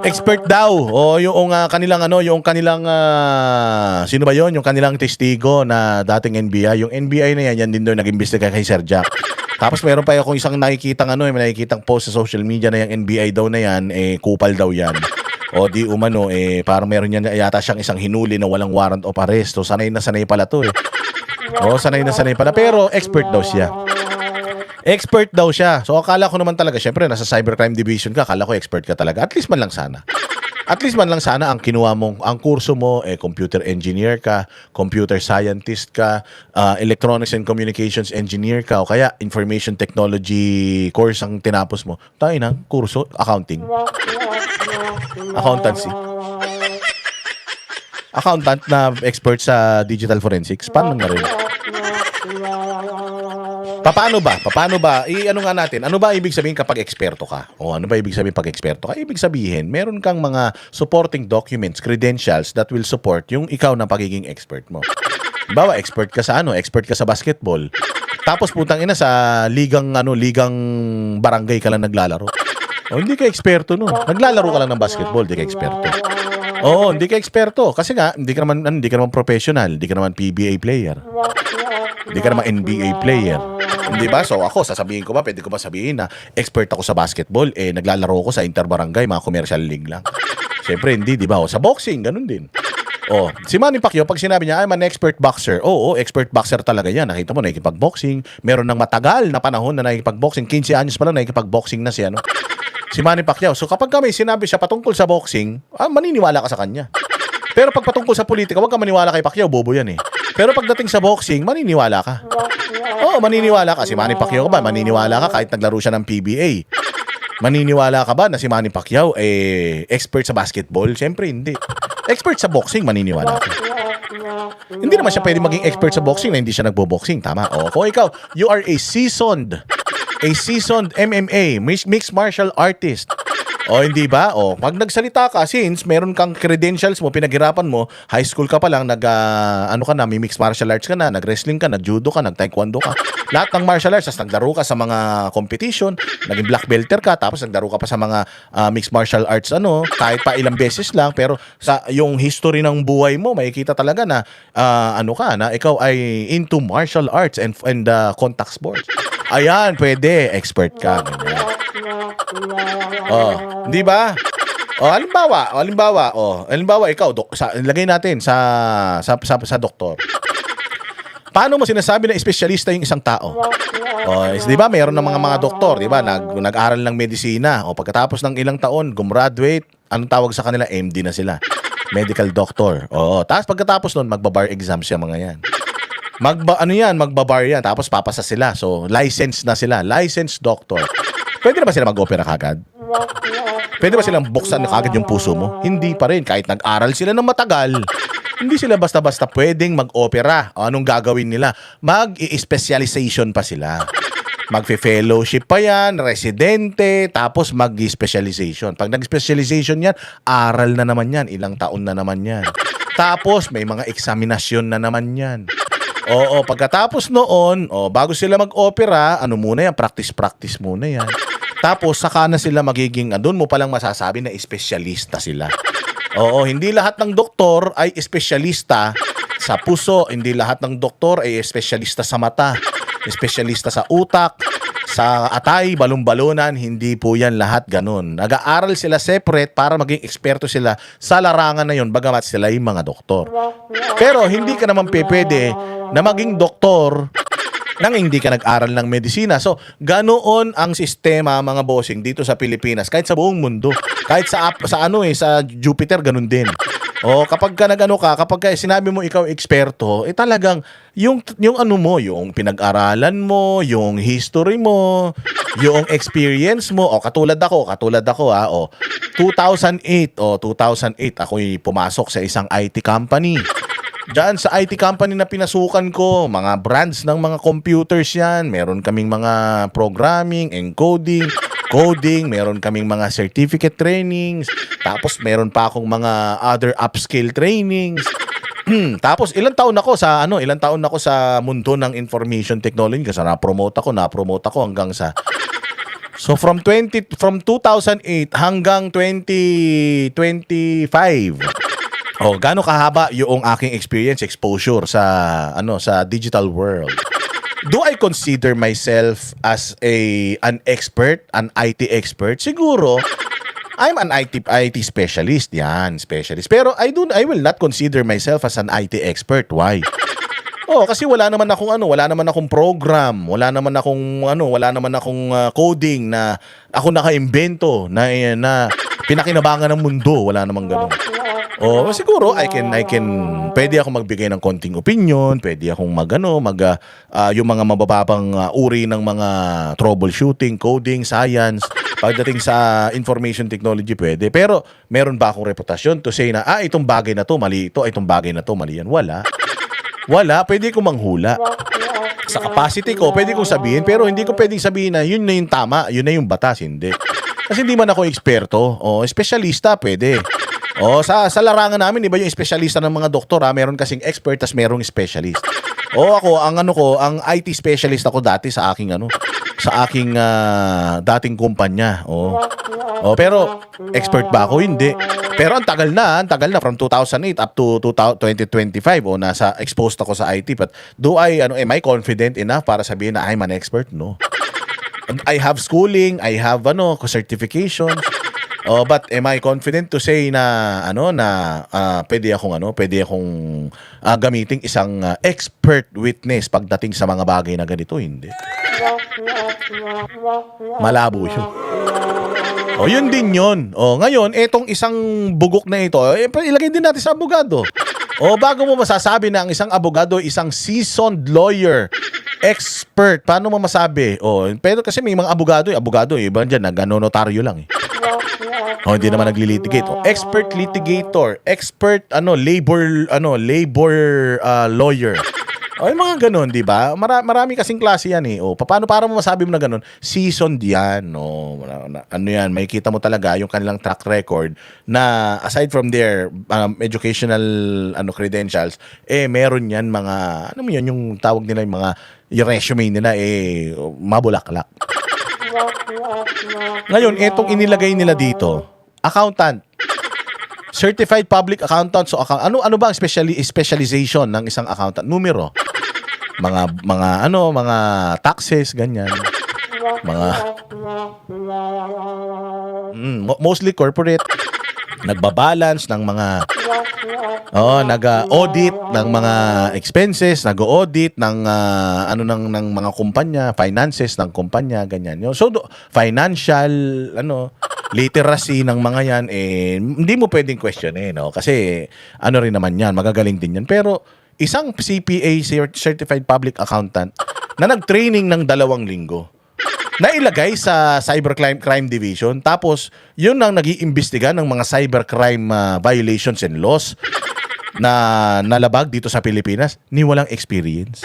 Expert daw. O yung kanilang yung kanilang sino ba 'yon? Yung kanilang testigo na dating NBI. Yung NBI na yan din daw nag-imbestiga kay Sir Jack. Tapos meron pa akong isang nakikitang may nakikitang post sa social media na yung NBI daw na yan, kupal daw yan. O di umano, parang meron yan yata siyang isang hinuli na walang warrant of arrest. So sanay na sanay pala to sanay na sanay pala. Pero expert daw siya. Expert daw siya. So akala ko naman talaga, syempre nasa cybercrime division ka, akala ko expert ka talaga. At least man lang sana. At least man lang sana ang kinuha mong, ang kurso mo, computer engineer ka, computer scientist ka, electronics and communications engineer ka, o kaya information technology course ang tinapos mo. Tayo na, kurso, accounting. Accountancy. Accountant na expert sa digital forensics. Paano na rin? Paano ba? Ano nga natin? Ano ba ibig sabihin kapag eksperto ka? O ano ba ibig sabihin pag eksperto ka? Ibig sabihin, meron kang mga supporting documents, credentials that will support yung ikaw na pagiging expert mo. Bawa, expert ka sa expert ka sa basketball. Tapos putang ina sa ligang barangay ka lang naglalaro. O hindi ka eksperto no. Naglalaro ka lang ng basketball, hindi ka eksperto. Oo, hindi ka eksperto kasi nga hindi ka naman professional, hindi ka naman PBA player. Hindi ka naman NBA player. Hindi ba? So ako, sasabihin ko ba, pwede ko ba sabihin na expert ako sa basketball, naglalaro ko sa interbarangay, mga commercial league lang. Siyempre hindi, di ba? O, sa boxing, ganun din. O, si Manny Pacquiao, pag sinabi niya, I'm an expert boxer. Oo, expert boxer talaga yan. Nakita mo, nakikipag-boxing. Meron ng matagal na panahon na nakikipag-boxing. 15 anyos pa lang, nakikipag-boxing na siya, si Manny Pacquiao. So kapag may sinabi siya patungkol sa boxing, maniniwala ka sa kanya. Pero pag patungkol sa politika, huwag ka maniwala kay Pacquiao, bobo yan Pero pagdating sa boxing, maniniwala ka. Oo, maniniwala ka. Si Manny Pacquiao ka ba? Maniniwala ka kahit naglaro siya ng PBA. Maniniwala ka ba na si Manny Pacquiao expert sa basketball? Siyempre hindi. Expert sa boxing, maniniwala ka. Hindi naman siya pwede maging expert sa boxing na hindi siya nagbo-boxing. Tama? O, kung ikaw, you are a seasoned MMA, mixed martial artist. O hindi ba? O pag nagsalita ka, since meron kang credentials mo, pinaghirapan mo, high school ka pa lang, may mixed martial arts ka na, nag-wrestling ka, nag-judo ka, nag-taekwondo ka. Lahat ng martial arts, tapos naglaro ka sa mga competition, naging black belter ka, tapos naglaro ka pa sa mga mixed martial arts, kahit pa ilang beses lang, pero sa yung history ng buhay mo, makikita talaga na na ikaw ay into martial arts and contact sports. Ayan, pwede, expert ka. Ganyan. Oh, hindi ba? Halimbawa ikaw, lagay natin sa doktor. Paano mo sinasabi na espesyalista yung isang tao? Di ba, mayroon ng mga doktor, di ba, nag-aral ng medisina, pagkatapos ng ilang taon, gumraduate, anong tawag sa kanila? MD na sila. Medical doctor. Tapos pagkatapos nun, magbabar exams yung mga yan. Magbabar yan, tapos papasa sila. So, licensed na sila. Licensed doctor. Pwede na ba sila mag-opera kagad? Pwede ba silang buksan kagad yung puso mo? Hindi pa rin. Kahit nag-aral sila ng matagal, hindi sila basta-basta pwedeng mag-opera. O anong gagawin nila? Mag-i-specialization pa sila. Mag-fellowship pa yan, residente, tapos mag-specialization. Pag nag-specialization yan, aral na naman yan. Ilang taon na naman yan. Tapos may mga eksaminasyon na naman yan. Oo, pagkatapos noon, bago sila mag-opera, muna yan? Practice muna yan. Tapos, saka na sila magiging, doon mo palang masasabi na espesyalista sila. Oo, hindi lahat ng doktor ay espesyalista sa puso. Hindi lahat ng doktor ay espesyalista sa mata. Espesyalista sa utak, sa atay, balon-balonan. Hindi po yan lahat ganun. Nag-aaral sila separate para maging eksperto sila sa larangan na yun, bagamat sila yung mga doktor. Pero, hindi ka naman pwede na maging doktor nang hindi ka nag-aral ng medisina. So, ganoon ang sistema, mga bossing, dito sa Pilipinas, kahit sa buong mundo. Kahit sa Jupiter, ganun din. Kapag ka kapag sinabi mo ikaw eksperto, talagang yung yung pinag-aralan mo, yung history mo, yung experience mo, katulad ako 2008 ako'y pumasok sa isang IT company. Diyan sa IT company na pinasukan ko, mga brands ng mga computers yan. Meron kaming mga programming, encoding, coding, meron kaming mga certificate trainings, tapos meron pa akong mga other upskill trainings. Tapos ilang taon ako sa mundo ng information technology kasi na-promote ako hanggang sa So from 2008 hanggang 2025. Oh, gaano kahaba yung aking experience, exposure sa sa digital world? Do I consider myself as an expert, an IT expert? Siguro, I'm an IT specialist, yan, specialist. Pero I will not consider myself as an IT expert. Why? Oh, kasi wala naman akong program, wala naman akong coding na ako nakaimbento na pinakinabangan ng mundo, wala namang ganoon. Oh, siguro pwede ako magbigay ng konting opinion, pwede akong yung mga mabababang uri ng mga troubleshooting, coding, science, pagdating sa information technology pwede. Pero meron ba akong reputasyon to say na itong bagay na to mali ito, itong bagay na to mali yan? Wala, pwede ko manghula. Sa capacity ko, pwede kong sabihin, pero hindi ko pwedeng sabihin na yun na yung tama, yun na yung batas, hindi. Kasi hindi man ako eksperto, espesyalista pwede. Sa larangan namin, iba yung espesyalista ng mga doktor, meron kasing expert, tas merong specialist. Ako, ang IT specialist ako dati sa aking dating kumpanya. Pero expert ba ako? Hindi. Pero ang tagal na from 2008 up to 2025 nasa exposed ako sa IT. But am I confident enough para sabihin na I'm an expert? No. I have schooling, I have certifications. But am I confident to say na pwede akong gamiting isang expert witness pagdating sa mga bagay na ganito? Hindi. Malabo yun. Yun din yun. Ngayon, etong isang bugok na ito, ilagay din natin sa abogado. Bago mo masasabi na ang isang abogado, isang seasoned lawyer, expert, paano mo masabi? Pero kasi may mga abogado, iba dyan, nag-notaryo lang eh. Hindi naman naglilitigate. Expert litigator, expert labor lawyer. Yung mga ganun, di ba? Marami kasing klase yan eh. Paano para mo masabi mo na ganun? Seasoned yan. Yan, makikita mo talaga yung kanilang track record na aside from their educational credentials, meron yan mga, yung tawag nila yung resume nila mabulaklak. Ngayon, etong inilagay nila dito, accountant. Certified public accountant. So ano ba ang specialization ng isang accountant? Numero. Mga taxes, ganyan. Mostly corporate. Nagbabalance ng mga nag-audit ng mga expenses, nag-audit ng ng mga kumpanya, finances ng kumpanya, ganyan. So financial literacy ng mga yan hindi mo pwedeng question kasi rin naman yan, magagaling din yan. Pero isang CPA, certified public accountant na nag-training ng 2 linggo na ilagay sa cybercrime division, tapos yun ang nag-iimbestiga ng mga cybercrime violations and laws na nalabag dito sa Pilipinas, ni walang experience.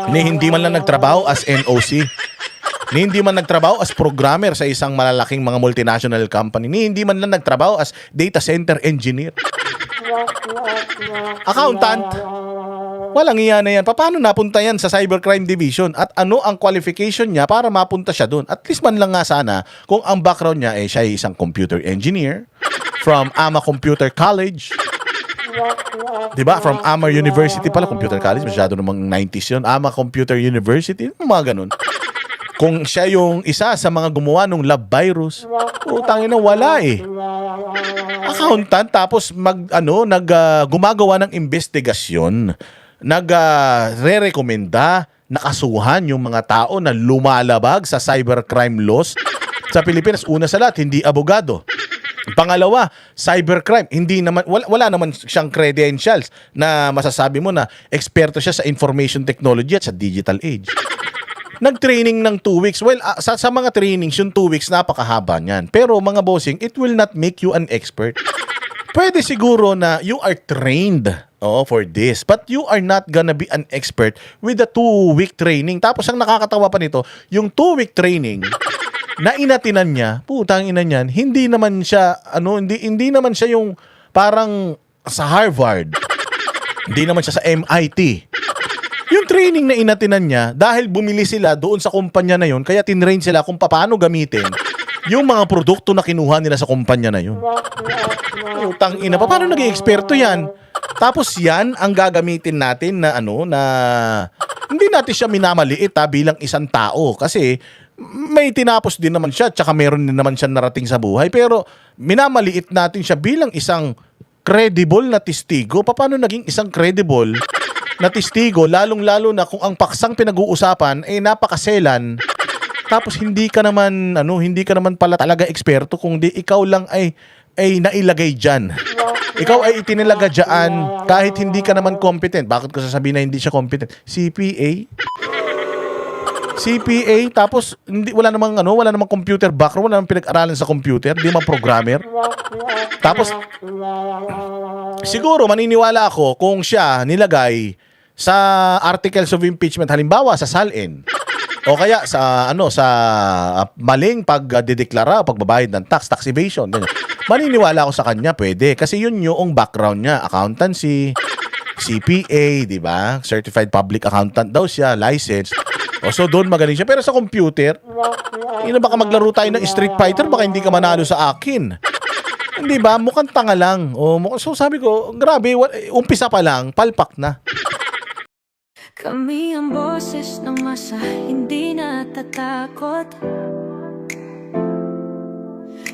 Hindi man lang nagtrabaho as NOC, hindi man nagtrabaho as programmer sa isang malalaking mga multinational company, hindi man lang nagtrabaho as data center engineer. Accountant, walang iya na yan. Paano napunta yan sa cybercrime division? At ano ang qualification niya para mapunta siya doon? At least man lang nga sana kung ang background niya siya ay isang computer engineer from AMA Computer College. Diba? From AMA University pala. Computer College, masyado namang 90s yun. AMA Computer University, mga ganun. Kung siya yung isa sa mga gumawa ng lab virus, utangin na wala accountant, tapos gumagawa ng investigasyon, re-rekomenda, nakasuhan yung mga tao na lumalabag sa cybercrime laws sa Pilipinas. Una sa lahat, hindi abogado. Pangalawa, cybercrime, wala naman siyang credentials na masasabi mo na eksperto siya sa information technology at sa digital age. Nag-training ng 2 weeks. Well, sa mga trainings, yung 2 weeks, napakahaba niyan. Pero mga bossing, it will not make you an expert. Pwede siguro na you are trained for this, but you are not gonna be an expert with a 2-week training. Tapos ang nakakatawa pa nito, yung 2-week training na inatinan niya, putang ina niyan, hindi naman siya yung parang sa Harvard. Hindi naman siya sa MIT. Yung training na inatinan niya, dahil bumili sila doon sa kumpanya na yun, kaya tinrain sila kung paano gamitin yung mga produkto na kinuha nila sa kumpanya na yun. Utang ina, paano naging eksperto yan? Tapos yan ang gagamitin natin na hindi natin siya minamaliit bilang isang tao, kasi may tinapos din naman siya, tsaka meron din naman siya narating sa buhay, pero minamaliit natin siya bilang isang credible na testigo. Paano naging isang credible na testigo, lalong-lalo na kung ang paksang pinag-uusapan ay napakaselan, tapos hindi ka naman pala talaga eksperto, kundi ikaw lang ay nailagay diyan. Ikaw ay itinilaga diyan kahit hindi ka naman competent. Bakit ko sasabihin na hindi siya competent? CPA, tapos wala namang computer background, wala namang pinag-aralan sa computer, hindi man programmer. Tapos siguro maniniwala ako kung siya nilagay sa articles of impeachment, halimbawa sa SALN, o kaya sa maling pagdedeklara, pagbabayad ng tax evasion, ganyan. Maniniwala ako sa kanya, pwede, kasi yun yung background niya, accountancy, CPA, di ba? Certified Public Accountant daw siya, licensed. O so doon magaling siya. Pero sa computer, baka maglaro tayo ng Street Fighter, baka hindi ka manalo sa akin. Hindi ba? Mukhang tanga lang. So sabi ko, grabe, umpisa pa lang, palpak na. Kami ang boses ng masa, hindi natatakot.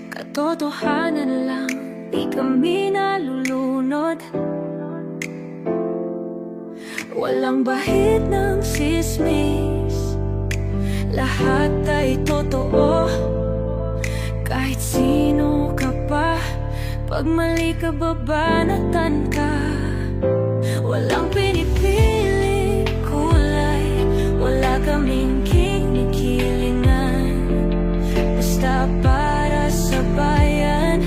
Katotohanan lang, di kami nalulunod. Walang bahid ng sismis, lahat ay totoo. Kahit sino ka pa, pag mali ka babanatan ka. Walang pinipili kulay, wala kaming kinikilingan. Basta para sa bayan,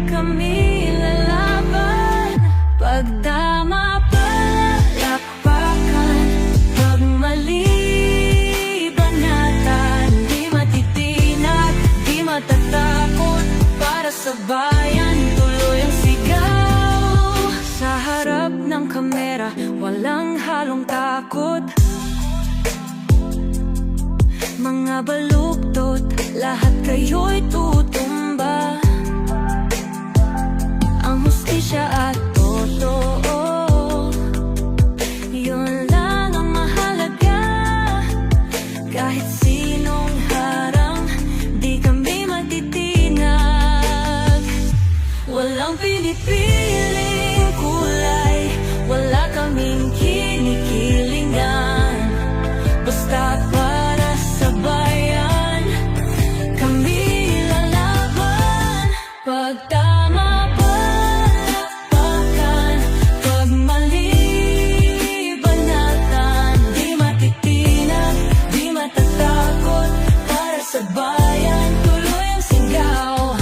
kami lalaban. Pagdama palakpakan, pag mali banatan, di matitinag, di matatakot. Para sa bayan, tuloy ang sigaw. Sa harap ng kamera, walang halong takot. Mga baluktot, lahat kayo'y tutumba. Ang hustisya at totoo, yun lang ang mahalaga. Kahit sinong harang, di kami matitinag. Walang pinipiling kulay, wala kaming kinikilingan. Basta para sa bayan, kami lalaban. Pagtama palakpakan, pag mali banatan, di matitinag, di matatakot. Para sa bayan, tuloy ang sigaw.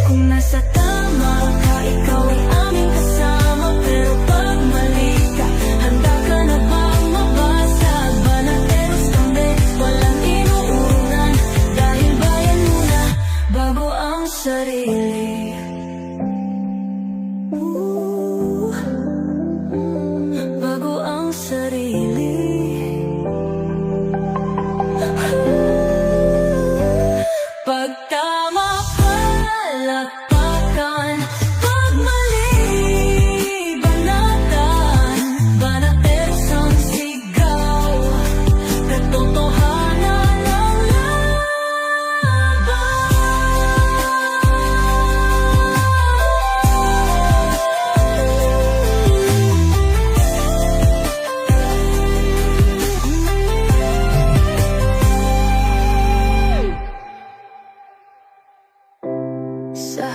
Kung nasa tama ka, ikaw ay aming kasama. Pero pag mali ka, handa ka na bang mabasag? Banateros kami, walang inuunan, dahil bayan muna bago ang sarili. Bago ang sarili. Pagtama palakpakan, pag mali banatan, banateros ang sigaw. Katotohanan ang laban. Sa